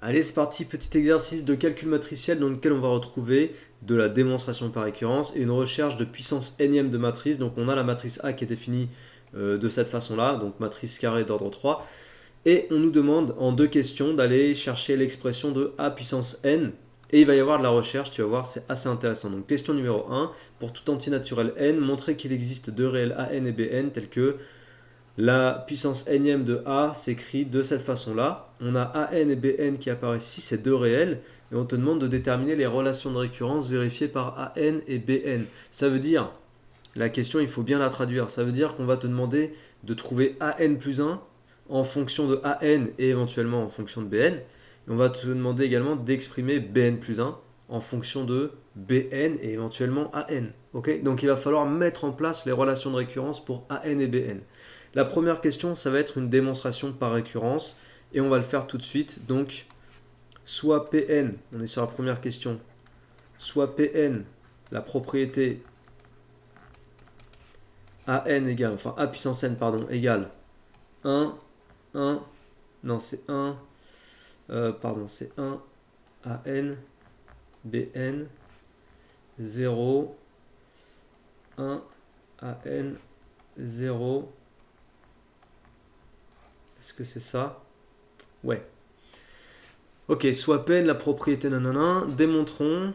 Allez, c'est parti, petit exercice de calcul matriciel dans lequel on va retrouver de la démonstration par récurrence et une recherche de puissance énième de matrice. Donc on a la matrice A qui est définie de cette façon-là, donc matrice carrée d'ordre 3. Et on nous demande en deux questions d'aller chercher l'expression de A puissance n. Et il va y avoir de la recherche, tu vas voir, c'est assez intéressant. Donc question numéro 1, pour tout entier naturel n, montrer qu'il existe deux réels AN et BN tels que la puissance énième de A s'écrit de cette façon-là. On a AN et BN qui apparaissent ici, c'est deux réels. Et on te demande de déterminer les relations de récurrence vérifiées par AN et BN. Ça veut dire, la question, il faut bien la traduire. Ça veut dire qu'on va te demander de trouver AN plus 1 en fonction de AN et éventuellement en fonction de BN. Et on va te demander également d'exprimer BN plus 1 en fonction de BN et éventuellement AN. Okay, donc il va falloir mettre en place les relations de récurrence pour AN et BN. La première question, ça va être une démonstration par récurrence et on va le faire tout de suite. Donc, soit Pn, on est sur la première question, soit Pn, la propriété An égale, enfin A puissance n, pardon, égale 1, 1, non c'est 1, pardon, c'est 1 An, Bn, 0, 1 An, 0. Est-ce que c'est ça? Ouais. Ok, soit Pn, la propriété nanana, démontrons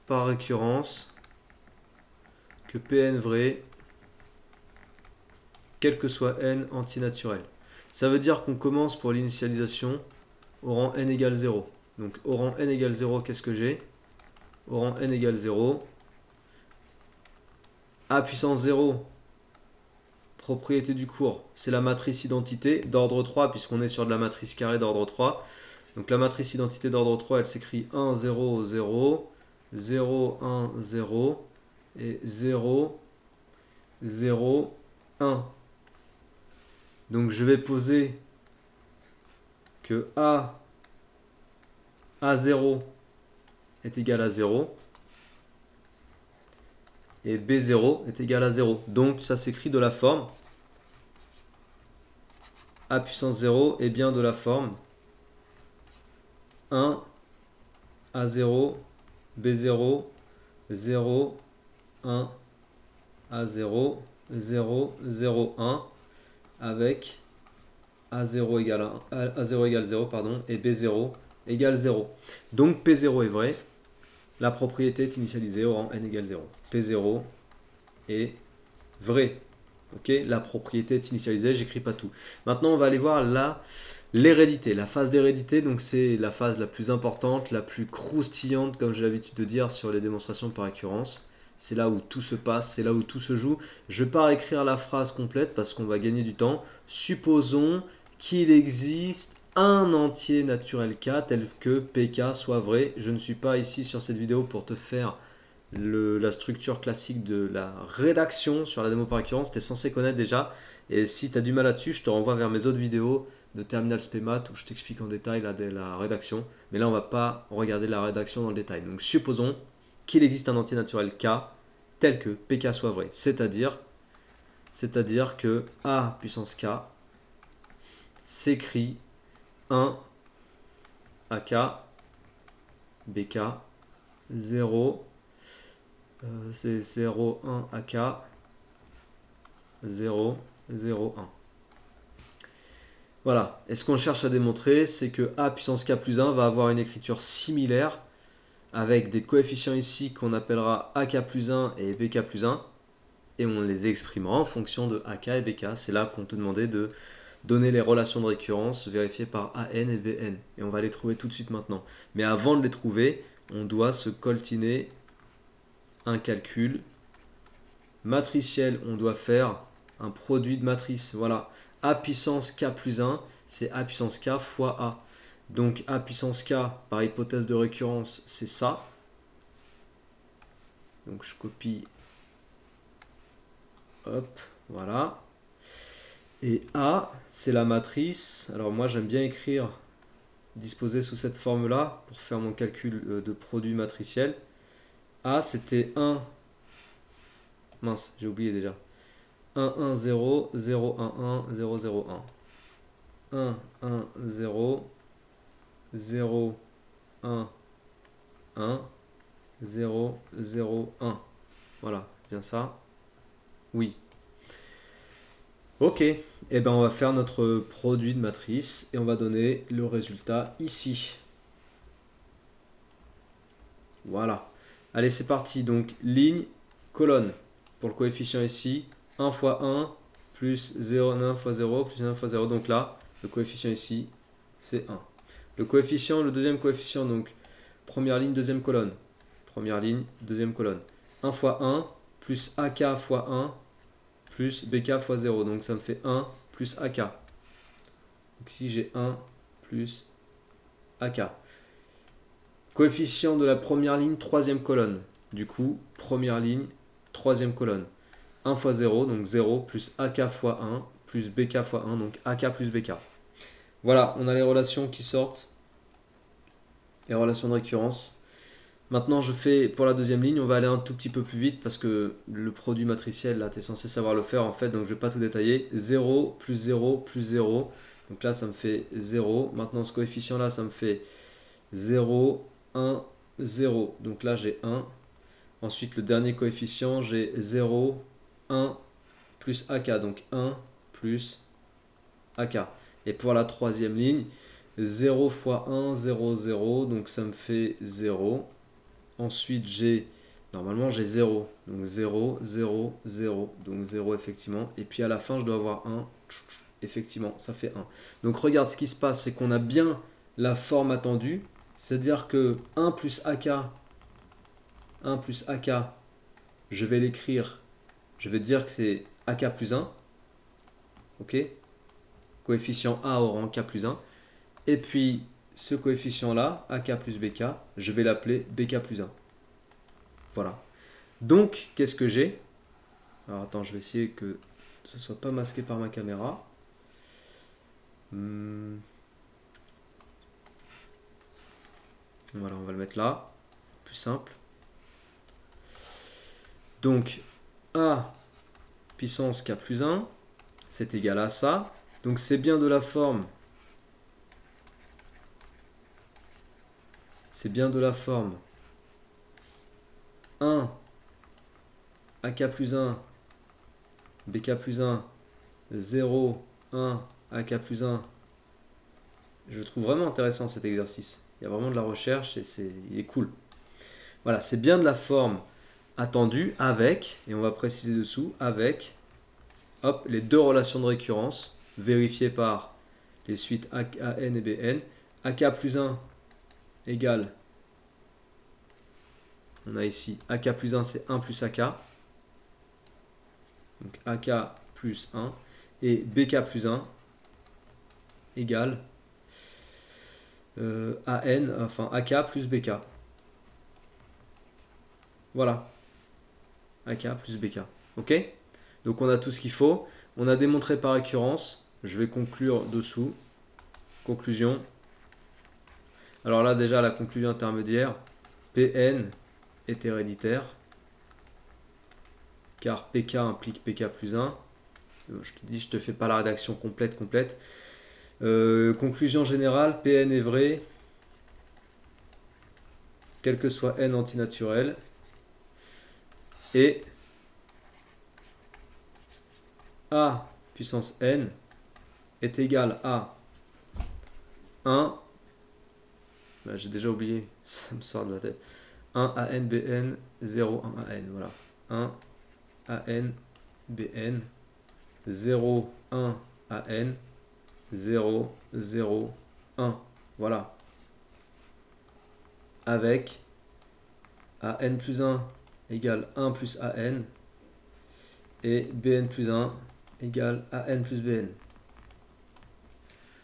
par récurrence que Pn vrai, quel que soit n antinaturel. Ça veut dire qu'on commence pour l'initialisation au rang n égale 0. Donc au rang n égale 0, qu'est-ce que j'ai? Au rang n égale 0, A puissance 0, propriété du cours, c'est la matrice identité d'ordre 3, puisqu'on est sur de la matrice carrée d'ordre 3. Donc la matrice identité d'ordre 3, elle s'écrit 1, 0, 0, 0, 1, 0, et 0, 0, 1. Donc je vais poser que A0 est égal à 0 et B0 est égal à 0. Donc ça s'écrit de la forme A puissance 0 est bien de la forme 1 A0 B0 0 1 A0 0 0 1 avec A0 égale 1, A0 égale 0 pardon, et B0 égale 0. Donc P0 est vrai. La propriété est initialisée au rang n égale 0. P0 est vrai. Ok, la propriété est initialisée, j'écris pas tout. Maintenant, on va aller voir l'hérédité, la phase d'hérédité. Donc, c'est la phase la plus importante, la plus croustillante, comme j'ai l'habitude de dire sur les démonstrations par récurrence. C'est là où tout se passe, c'est là où tout se joue. Je ne vais pas écrire la phrase complète parce qu'on va gagner du temps. Supposons qu'il existe un entier naturel K tel que PK soit vrai. Je ne suis pas ici sur cette vidéo pour te faire la structure classique de la rédaction sur la démo par récurrence. Tu es censé connaître déjà. Et si tu as du mal là-dessus, je te renvoie vers mes autres vidéos de Terminal Spémat où je t'explique en détail la rédaction. Mais là, on ne va pas regarder la rédaction dans le détail. Donc supposons qu'il existe un entier naturel K tel que PK soit vrai. C'est-à-dire que A puissance K s'écrit 1 AK BK 0 c'est 0 1 AK 0 0 1. Voilà. Et ce qu'on cherche à démontrer, c'est que A puissance K plus 1 va avoir une écriture similaire avec des coefficients ici qu'on appellera AK plus 1 et BK plus 1. Et on les exprimera en fonction de AK et BK. C'est là qu'on te demandait de donner les relations de récurrence vérifiées par AN et BN. Et on va les trouver tout de suite maintenant. Mais avant de les trouver, on doit se coltiner un calcul matriciel. On doit faire un produit de matrice. Voilà. A puissance K plus 1, c'est A puissance K fois A. Donc A puissance K, par hypothèse de récurrence, c'est ça. Donc je copie. Hop, voilà. Et A, c'est la matrice. Alors moi, j'aime bien écrire, disposé sous cette forme-là, pour faire mon calcul de produit matriciel. A, c'était 1. Mince, j'ai oublié déjà. 1, 1, 0, 0, 1, 1, 0, 0, 1. 1, 1, 0, 0, 1, 1, 0, 0, 1. Voilà, bien ça. Oui. Ok, et ben on va faire notre produit de matrice et on va donner le résultat ici. Voilà. Allez, c'est parti. Donc, ligne, colonne. Pour le coefficient ici, 1 fois 1 plus 0,9 fois 0 plus 1 fois 0. Donc là, le coefficient ici, c'est 1. Le coefficient, le deuxième coefficient, donc première ligne, deuxième colonne. Première ligne, deuxième colonne. 1 fois 1 plus AK fois 1 plus BK fois 0. Donc ça me fait 1 plus AK. Donc ici, j'ai 1 plus AK. Coefficient de la première ligne, troisième colonne. Du coup, première ligne, troisième colonne. 1 fois 0, donc 0, plus AK fois 1, plus BK fois 1, donc AK plus BK. Voilà, on a les relations qui sortent, les relations de récurrence. Maintenant, je fais pour la deuxième ligne, on va aller un tout petit peu plus vite parce que le produit matriciel, là, tu es censé savoir le faire en fait, donc je ne vais pas tout détailler. 0 plus 0 plus 0, donc là, ça me fait 0. Maintenant, ce coefficient-là, ça me fait 0, 1, 0. Donc là, j'ai 1. Ensuite, le dernier coefficient, j'ai 0, 1, plus AK. Donc 1 plus AK. Et pour la troisième ligne, 0 fois 1, 0, 0. Donc ça me fait 0. Ensuite, normalement, j'ai 0. Donc 0, 0, 0. Donc 0, effectivement. Et puis à la fin, je dois avoir 1. Effectivement, ça fait 1. Donc regarde, ce qui se passe, c'est qu'on a bien la forme attendue. C'est-à-dire que 1 plus AK, 1 plus AK, je vais l'écrire, je vais dire que c'est AK plus 1. Ok? Coefficient A au rang K plus 1. Et puis, ce coefficient-là, AK plus BK, je vais l'appeler BK plus 1. Voilà. Donc, qu'est-ce que j'ai? Alors, attends, je vais essayer que ce ne soit pas masqué par ma caméra. Voilà, on va le mettre là. C'est plus simple. Donc, A puissance K plus 1, c'est égal à ça. Donc, c'est bien de la forme. C'est bien de la forme 1 AK plus 1 BK plus 1 0 1 AK plus 1. Je trouve vraiment intéressant cet exercice. Il y a vraiment de la recherche et il est cool. Voilà, c'est bien de la forme attendue avec, et on va préciser dessous, avec hop, les deux relations de récurrence vérifiées par les suites AN et BN. AK plus 1 égale, on a ici AK plus 1, c'est 1 plus AK. Donc AK plus 1. Et BK plus 1 égale AN, enfin AK plus BK. Voilà. AK plus BK. Ok? Donc on a tout ce qu'il faut. On a démontré par récurrence. Je vais conclure dessous. Conclusion. Alors là déjà la conclusion intermédiaire. Pn est héréditaire. Car PK implique PK plus 1. Je te dis, je te fais pas la rédaction complète. Conclusion générale, Pn est vrai, quel que soit n antinaturel. Et A puissance n est égal à 1. Bah, j'ai déjà oublié, ça me sort de la tête. 1 AN BN 0 1 AN. Voilà. 1 AN BN 0 1 AN 0 0 1. Voilà. Avec AN plus 1 égale 1 plus AN et BN plus 1 égale AN plus BN.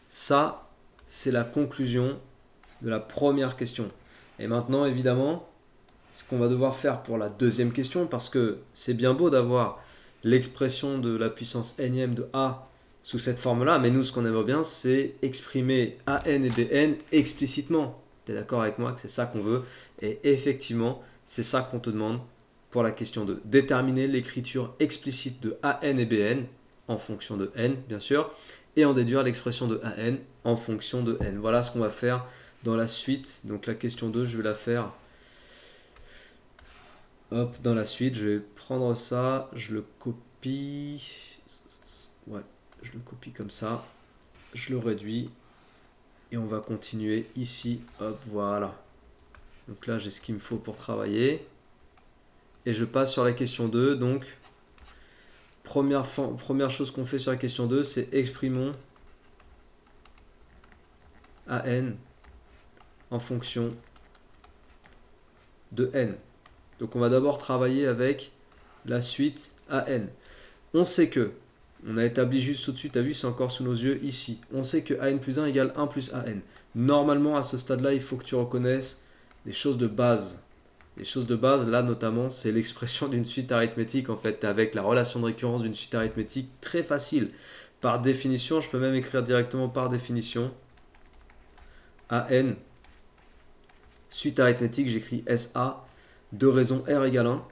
Ça, c'est la conclusion de la première question. Et maintenant, évidemment, ce qu'on va devoir faire pour la deuxième question, parce que c'est bien beau d'avoir l'expression de la puissance nème de A sous cette forme-là, mais nous, ce qu'on aimerait bien, c'est exprimer AN et BN explicitement. Tu es d'accord avec moi que c'est ça qu'on veut? Et effectivement, c'est ça qu'on te demande pour la question 2. Déterminer l'écriture explicite de AN et BN en fonction de N, bien sûr, et en déduire l'expression de AN en fonction de N. Voilà ce qu'on va faire dans la suite. Donc la question 2, je vais la faire. Hop, dans la suite, je vais prendre ça, je le copie. Ouais, je le copie comme ça. Je le réduis. Et on va continuer ici. Hop, voilà. Donc là, j'ai ce qu'il me faut pour travailler. Et je passe sur la question 2. Donc, première chose qu'on fait sur la question 2, c'est exprimons AN en fonction de N. Donc on va d'abord travailler avec la suite AN. On sait que, on a établi juste au-dessus, tu as vu, c'est encore sous nos yeux ici. On sait que AN plus 1 égale 1 plus AN. Normalement, à ce stade-là, il faut que tu reconnaisses les choses de base. Les choses de base, là notamment, c'est l'expression d'une suite arithmétique, en fait, avec la relation de récurrence d'une suite arithmétique très facile. Par définition, je peux même écrire directement par définition AN, suite arithmétique, j'écris SA, de raison R égale 1.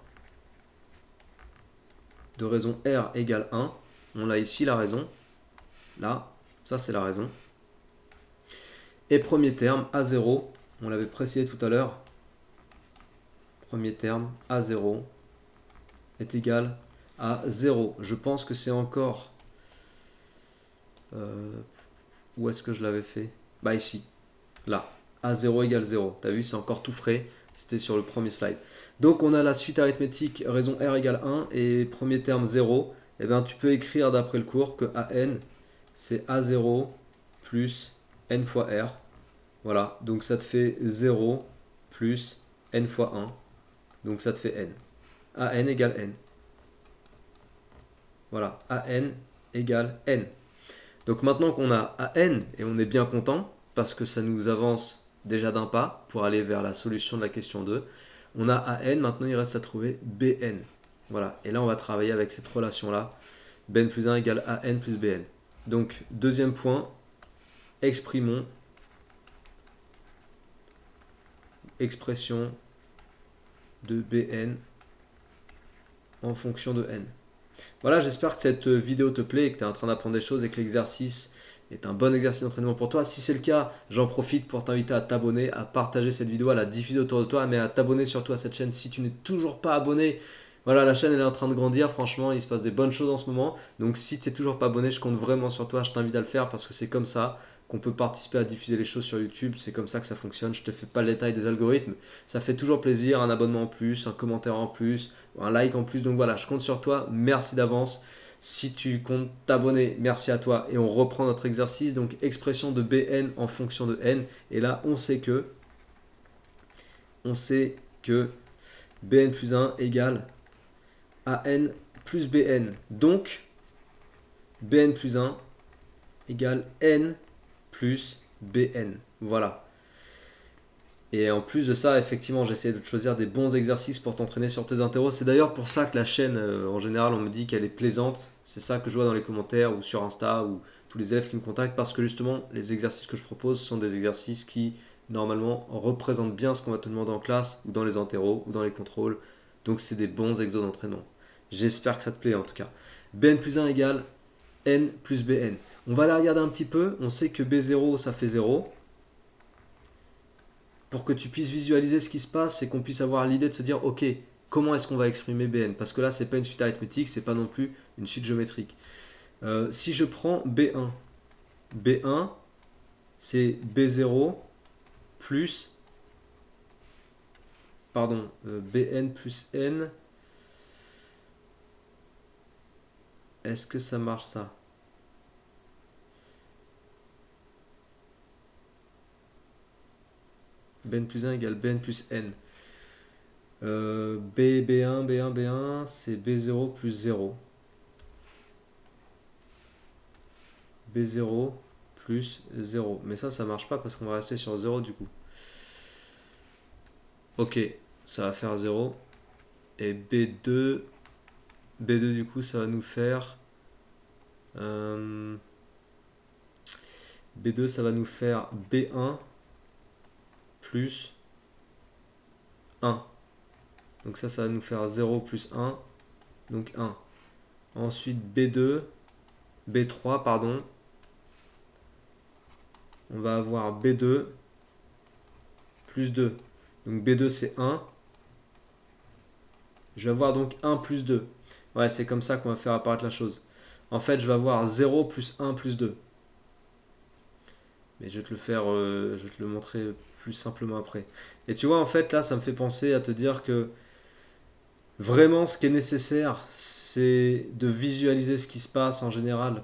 De raison R égale 1. On a ici la raison. Là, ça c'est la raison. Et premier terme, A0, on l'avait précisé tout à l'heure. Premier terme, A0 est égal à 0. Je pense que c'est encore... où est-ce que je l'avais fait? Bah ici, là. A0 égale 0. Tu as vu, c'est encore tout frais. C'était sur le premier slide. Donc on a la suite arithmétique raison R égale 1 et premier terme 0. Et bien tu peux écrire d'après le cours que AN c'est A0 plus N fois R. Voilà, donc ça te fait 0 plus N fois 1. Donc ça te fait N. AN égale N. Voilà, AN égale N. Donc maintenant qu'on a AN, et on est bien content, parce que ça nous avance déjà d'un pas pour aller vers la solution de la question 2. On a AN, maintenant il reste à trouver BN. Voilà, et là on va travailler avec cette relation-là. BN plus 1 égale AN plus BN. Donc, deuxième point, exprimons expression de BN en fonction de N. Voilà, j'espère que cette vidéo te plaît et que tu es en train d'apprendre des choses et que l'exercice est un bon exercice d'entraînement pour toi. Si c'est le cas, j'en profite pour t'inviter à t'abonner, à partager cette vidéo, à la diffuser autour de toi, mais à t'abonner surtout à cette chaîne si tu n'es toujours pas abonné. Voilà, la chaîne elle est en train de grandir, franchement, il se passe des bonnes choses en ce moment. Donc si tu n'es toujours pas abonné, je compte vraiment sur toi, je t'invite à le faire parce que c'est comme ça qu'on peut participer à diffuser les choses sur YouTube, c'est comme ça que ça fonctionne. Je te fais pas le détail des algorithmes, ça fait toujours plaisir, un abonnement en plus, un commentaire en plus, un like en plus. Donc voilà, je compte sur toi, merci d'avance. Si tu comptes t'abonner, merci à toi. Et on reprend notre exercice, donc expression de BN en fonction de N. Et là, on sait que BN plus 1 égale AN plus BN. Donc, BN plus 1 égale N plus BN. Voilà. Et en plus de ça, effectivement, j'essaie de te choisir des bons exercices pour t'entraîner sur tes interros. C'est d'ailleurs pour ça que la chaîne, en général, on me dit qu'elle est plaisante. C'est ça que je vois dans les commentaires ou sur Insta ou tous les élèves qui me contactent. Parce que justement, les exercices que je propose sont des exercices qui, normalement, représentent bien ce qu'on va te demander en classe ou dans les interros ou dans les contrôles. Donc, c'est des bons exos d'entraînement. J'espère que ça te plaît en tout cas. BN plus 1 égale N plus BN. On va la regarder un petit peu. On sait que B0, ça fait 0. Pour que tu puisses visualiser ce qui se passe et qu'on puisse avoir l'idée de se dire, ok, comment est-ce qu'on va exprimer BN? Parce que là, c'est pas une suite arithmétique, c'est pas non plus une suite géométrique. Si je prends B1, B1, c'est B0 plus, pardon, BN plus N. Est-ce que ça marche ça? BN plus 1 égale BN plus N. B1, B1, B1, c'est B0 plus 0. B0 plus 0. Mais ça marche pas parce qu'on va rester sur 0 du coup. Ok, ça va faire 0. Et B2 du coup, ça va nous faire... B2, ça va nous faire B1 plus 1. Donc ça va nous faire 0 plus 1. Donc 1. Ensuite B3, pardon. On va avoir B2 plus 2. Donc B2 c'est 1. Je vais avoir donc 1 plus 2. Ouais, c'est comme ça qu'on va faire apparaître la chose. En fait, je vais avoir 0 plus 1 plus 2. Mais je vais te le faire, je vais te le montrer plus simplement après. Et tu vois, en fait, là, ça me fait penser à te dire que vraiment, ce qui est nécessaire, c'est de visualiser ce qui se passe en général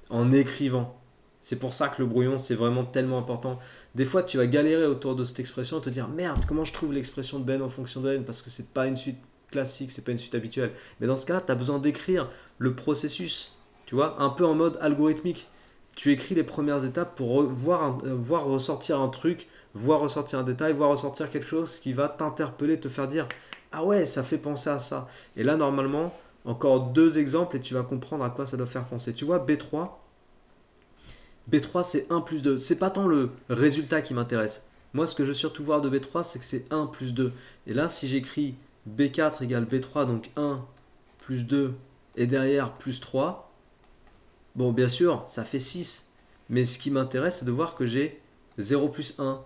en écrivant. C'est pour ça que le brouillon, c'est vraiment tellement important. Des fois, tu vas galérer autour de cette expression et te dire merde, comment je trouve l'expression de n en fonction de n parce que c'est pas une suite classique, c'est pas une suite habituelle. Mais dans ce cas-là, tu as besoin d'écrire le processus, tu vois, un peu en mode algorithmique. Tu écris les premières étapes pour voir ressortir un truc, voir ressortir un détail, voir ressortir quelque chose qui va t'interpeller, te faire dire ah ouais, ça fait penser à ça. Et là, normalement, encore deux exemples et tu vas comprendre à quoi ça doit faire penser. Tu vois, B3, B3 c'est 1 plus 2. C'est pas tant le résultat qui m'intéresse. Moi, ce que je veux surtout voir de B3, c'est que c'est 1 plus 2. Et là, si j'écris B4 égale B3, donc 1 plus 2 et derrière plus 3, bon, bien sûr, ça fait 6. Mais ce qui m'intéresse, c'est de voir que j'ai 0 plus 1,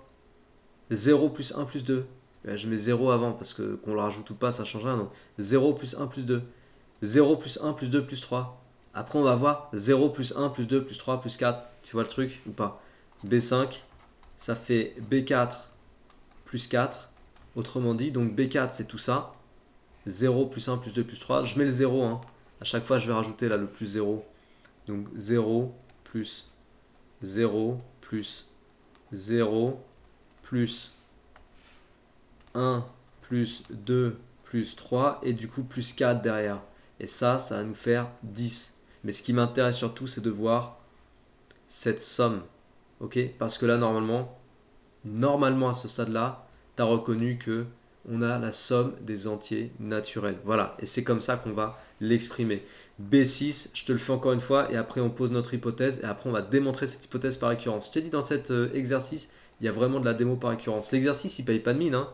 0 plus 1 plus 2. Là, je mets 0 avant parce que qu'on le rajoute ou pas, ça change rien. Donc 0 plus 1 plus 2. 0 plus 1 plus 2 plus 3. Après, on va voir 0 plus 1 plus 2 plus 3 plus 4. Tu vois le truc ou pas? B5, ça fait B4 plus 4. Autrement dit, donc B4, c'est tout ça. 0 plus 1 plus 2 plus 3. Je mets le 0. Hein. À chaque fois, je vais rajouter là le plus 0. Donc 0 plus 0 plus 0 plus 1 plus 2 plus 3 et du coup plus 4 derrière. Et ça va nous faire 10. Mais ce qui m'intéresse surtout, c'est de voir cette somme. Ok? Parce que là, normalement à ce stade-là, tu as reconnu que on a la somme des entiers naturels. Voilà. Et c'est comme ça qu'on va l'exprimer. B6, je te le fais encore une fois, et après on pose notre hypothèse, et après on va démontrer cette hypothèse par récurrence. Je t'ai dit dans cet exercice, il y a vraiment de la démo par récurrence. L'exercice, il paye pas de mine. Hein.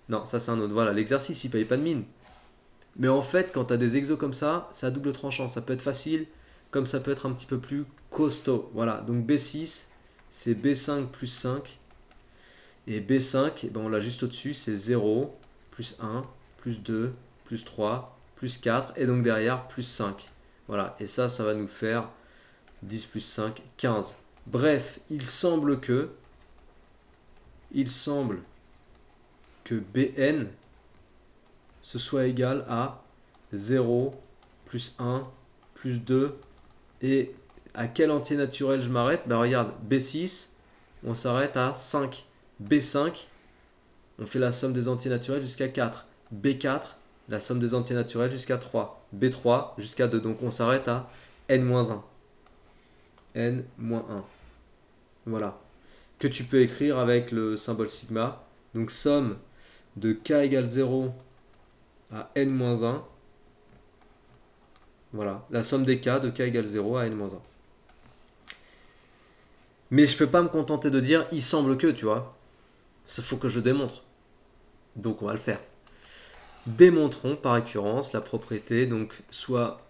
Non, ça c'est un autre. Voilà, l'exercice, il paye pas de mine. Mais en fait, quand tu as des exos comme ça, c'est à double tranchant. Ça peut être facile, comme ça peut être un petit peu plus costaud. Voilà, donc B6, c'est B5 plus 5. Et B5, eh ben on l'a juste au-dessus, c'est 0, plus 1, plus 2, plus 3, plus 4. Et donc derrière, plus 5. Voilà, et ça va nous faire 10 plus 5, 15. Bref, il semble que Bn ce soit égal à 0, plus 1, plus 2. Et à quel entier naturel je m'arrête? Ben regarde, B6, on s'arrête à 5. B5, on fait la somme des entiers naturels jusqu'à 4. B4, la somme des entiers naturels jusqu'à 3. B3 jusqu'à 2. Donc on s'arrête à n-1. n-1. Voilà. Que tu peux écrire avec le symbole sigma. Donc somme de k égale 0 à n-1. Voilà, la somme des k de k égale 0 à n-1. Mais je peux pas me contenter de dire il semble que, tu vois. Il faut que je démontre. Donc on va le faire. Démontrons par récurrence la propriété, donc soit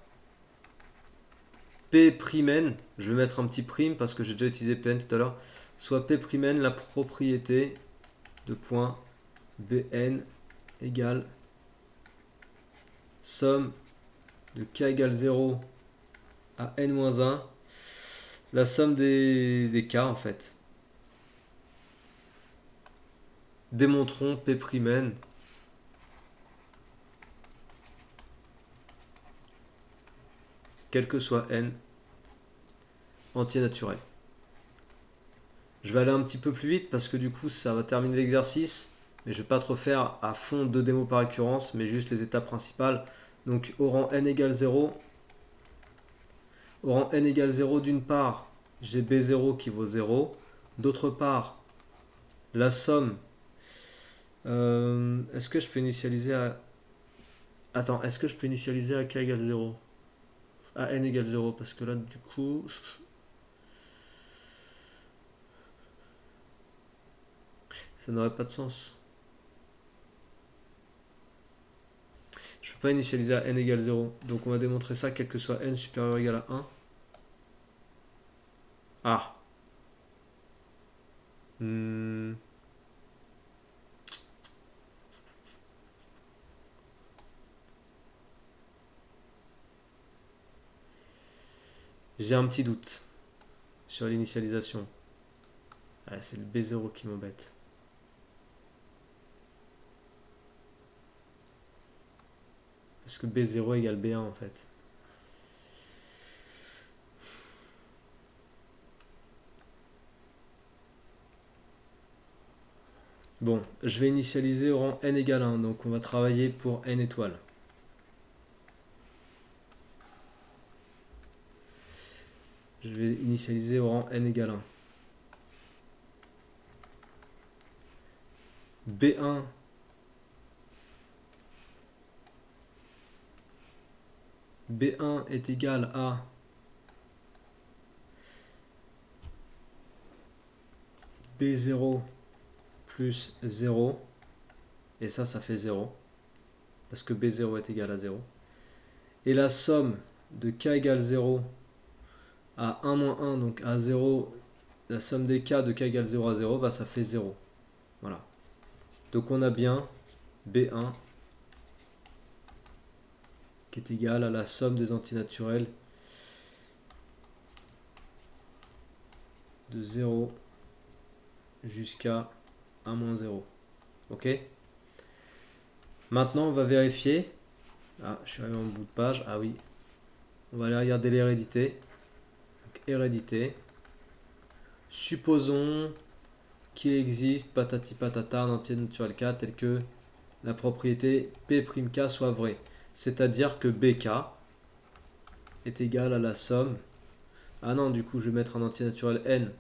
P'N, je vais mettre un petit prime parce que j'ai déjà utilisé Pn tout à l'heure, soit P'N la propriété de point Bn égale somme de k égale 0 à n-1, la somme des k en fait. Démontrons P'N quel que soit n entier naturel. Je vais aller un petit peu plus vite parce que du coup ça va terminer l'exercice, mais je ne vais pas trop faire à fond de démos par récurrence, mais juste les étapes principales. Donc au rang n égale 0, d'une part j'ai B0 qui vaut 0, d'autre part la somme, est-ce que je peux initialiser à... Attends, est-ce que je peux initialiser à k égale 0? À n égale 0, parce que là du coup... ça n'aurait pas de sens. Je ne peux pas initialiser à n égale 0. Donc on va démontrer ça quel que soit n supérieur ou égal à 1. Ah. J'ai un petit doute sur l'initialisation. Ah, c'est le B0 qui m'embête. Parce que B0 égale B1 en fait. Bon, je vais initialiser au rang n égale 1, donc on va travailler pour n étoiles. Je vais initialiser au rang n égale 1. B1 B1 est égal à B0 plus 0, et ça fait 0, parce que B0 est égal à 0. Et la somme de k égale 0 à 1 moins 1, donc à 0, la somme des k de k égale 0 à 0, bah ça fait 0. Voilà. Donc on a bien B1 qui est égal à la somme des antinaturels de 0 jusqu'à 1 moins 0. Ok? Maintenant, on va vérifier. Ah, je suis arrivé en bout de page. Ah oui. On va aller regarder l'hérédité. Donc, hérédité. Supposons qu'il existe patati patata un entier naturel K tel que la propriété P'K soit vraie. C'est-à-dire que BK est égal à la somme. Ah non, du coup, je vais mettre un entier naturel N.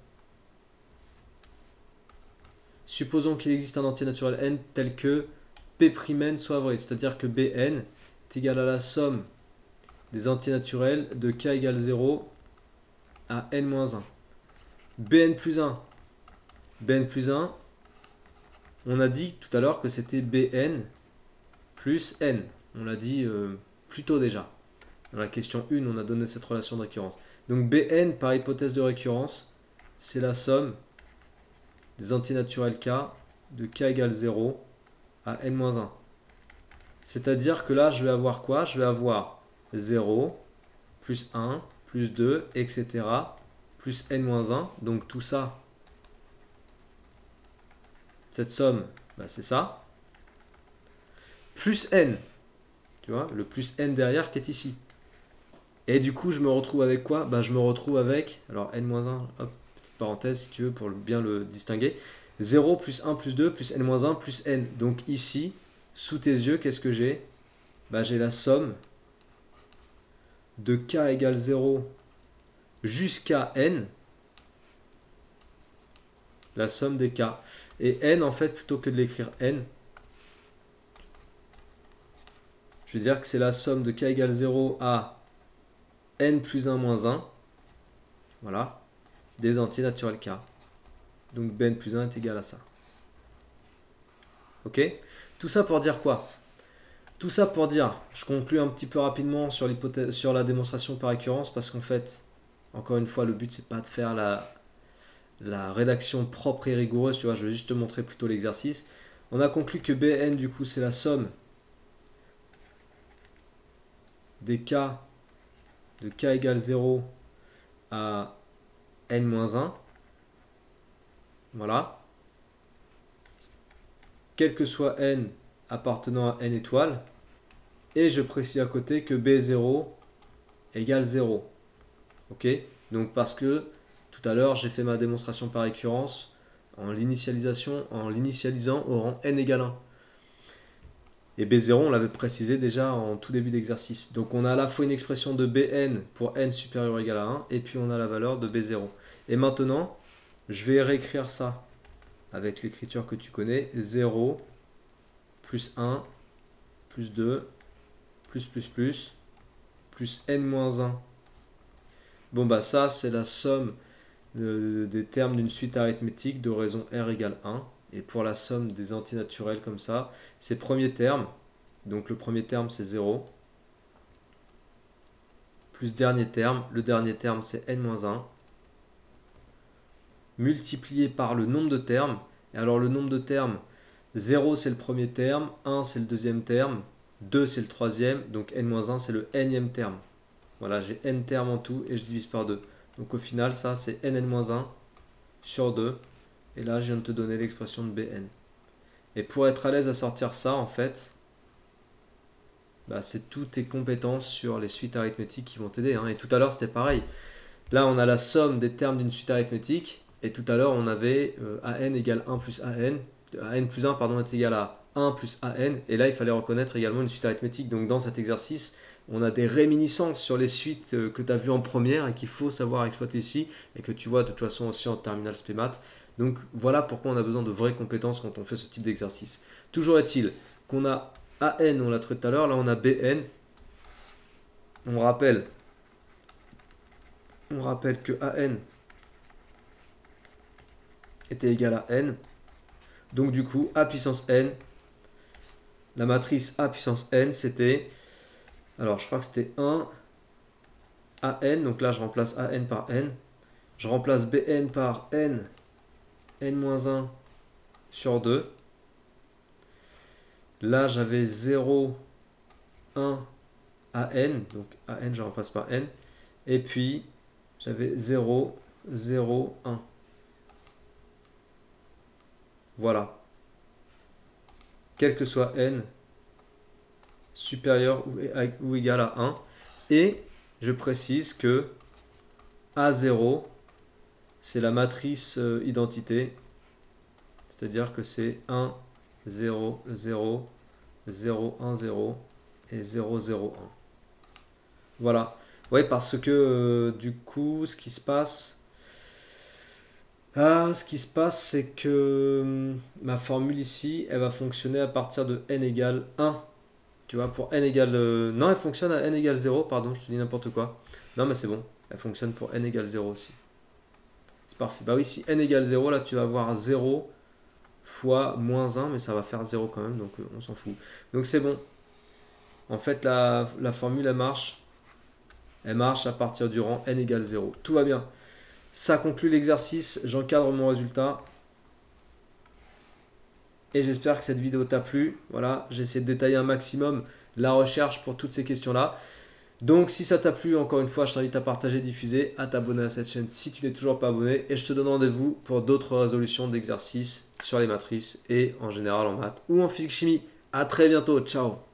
Supposons qu'il existe un entier naturel N tel que P'N soit vrai. C'est-à-dire que Bn est égal à la somme des entiers naturels de K égale 0 à N-1. Bn plus 1. Bn plus 1, on a dit tout à l'heure que c'était Bn plus N. On l'a dit plus tôt déjà. Dans la question 1, on a donné cette relation de récurrence. Donc Bn, par hypothèse de récurrence, c'est la somme des entiers naturels K de K égale 0 à N-1. C'est-à-dire que là, je vais avoir quoi? Je vais avoir 0, plus 1, plus 2, etc. plus N-1. Donc tout ça, cette somme, bah, c'est ça. Plus N. Tu vois, le plus N derrière qui est ici. Et du coup, je me retrouve avec quoi? Bah, je me retrouve avec, alors N-1, hop, petite parenthèse si tu veux pour bien le distinguer. 0 plus 1 plus 2 plus N-1 plus N. Donc ici, sous tes yeux, qu'est-ce que j'ai? Bah, j'ai la somme de K égale 0 jusqu'à N, la somme des K. Et N, en fait, plutôt que de l'écrire N, je vais dire que c'est la somme de K égale 0 à N plus 1 moins 1, voilà, des entiers naturels K. Donc Bn plus 1 est égal à ça. Ok? Tout ça pour dire quoi? Tout ça pour dire, je conclue un petit peu rapidement sur l'hypothèse, sur la démonstration par récurrence, parce qu'en fait, encore une fois, le but c'est pas de faire la rédaction propre et rigoureuse, tu vois, je vais juste te montrer plutôt l'exercice. On a conclu que Bn du coup c'est la somme des K de K égale 0 à N-1, voilà, quel que soit N appartenant à N étoiles, et je précise à côté que B0 égale 0. Ok? Donc parce que tout à l'heure j'ai fait ma démonstration par récurrence en l'initialisant au rang N égale 1. Et B0 on l'avait précisé déjà en tout début d'exercice. Donc on a à la fois une expression de Bn pour N supérieur ou égal à 1, et puis on a la valeur de B0. Et maintenant, je vais réécrire ça avec l'écriture que tu connais. 0 plus 1 plus 2 plus N-1. Bon bah ça c'est la somme des termes d'une suite arithmétique de raison R égale 1. Et pour la somme des antinaturels comme ça, c'est premier terme. Donc le premier terme c'est 0. Plus dernier terme. Le dernier terme c'est N-1. Multiplié par le nombre de termes. Et alors le nombre de termes, 0 c'est le premier terme, 1 c'est le deuxième terme, 2 c'est le troisième, donc N-1 c'est le nème terme. Voilà, j'ai n termes en tout et je divise par 2. Donc au final, ça c'est nn-1 sur 2. Et là, je viens de te donner l'expression de Bn. Et pour être à l'aise à sortir ça, en fait, bah, c'est toutes tes compétences sur les suites arithmétiques qui vont t'aider. Et tout à l'heure, c'était pareil. Là, on a la somme des termes d'une suite arithmétique. Et tout à l'heure, on avait an égale 1 plus an plus 1 pardon, est égal à 1 plus an. Et là, il fallait reconnaître également une suite arithmétique. Donc dans cet exercice, on a des réminiscences sur les suites que tu as vues en première et qu'il faut savoir exploiter ici. Et que tu vois de toute façon aussi en terminale spé maths. Donc voilà pourquoi on a besoin de vraies compétences quand on fait ce type d'exercice. Toujours est-il qu'on a an, on l'a trouvé tout à l'heure. Là, on a bn. On rappelle que an était égal à n. Donc du coup, a puissance n, la matrice a puissance n, c'était, alors je crois que c'était 1 an, donc là je remplace an par n. Je remplace bn par n-1 sur 2. Là j'avais 0, 1 an, donc an je remplace par n. Et puis j'avais 0, 0, 1. Voilà. Quel que soit n, supérieur ou égal à 1. Et je précise que A0, c'est la matrice identité. C'est-à-dire que c'est 1, 0, 0, 0, 1, 0 et 0, 0, 1. Voilà. Oui, parce que du coup, ce qui se passe, c'est que ma formule ici, elle va fonctionner à partir de n égale 1. Tu vois, pour n égale... non, elle fonctionne à n égale 0, pardon, je te dis n'importe quoi. Non, mais c'est bon, elle fonctionne pour n égale 0 aussi. C'est parfait. Bah oui, si n égale 0, là, tu vas avoir 0 fois moins 1, mais ça va faire 0 quand même, donc on s'en fout. Donc c'est bon. En fait, la formule, elle marche. Elle marche à partir du rang n égale 0. Tout va bien. Ça conclut l'exercice, j'encadre mon résultat. Et j'espère que cette vidéo t'a plu. Voilà, j'ai essayé de détailler un maximum la recherche pour toutes ces questions-là. Donc si ça t'a plu, encore une fois, je t'invite à partager, diffuser, à t'abonner à cette chaîne si tu n'es toujours pas abonné. Et je te donne rendez-vous pour d'autres résolutions d'exercices sur les matrices et en général en maths ou en physique-chimie. À très bientôt, ciao!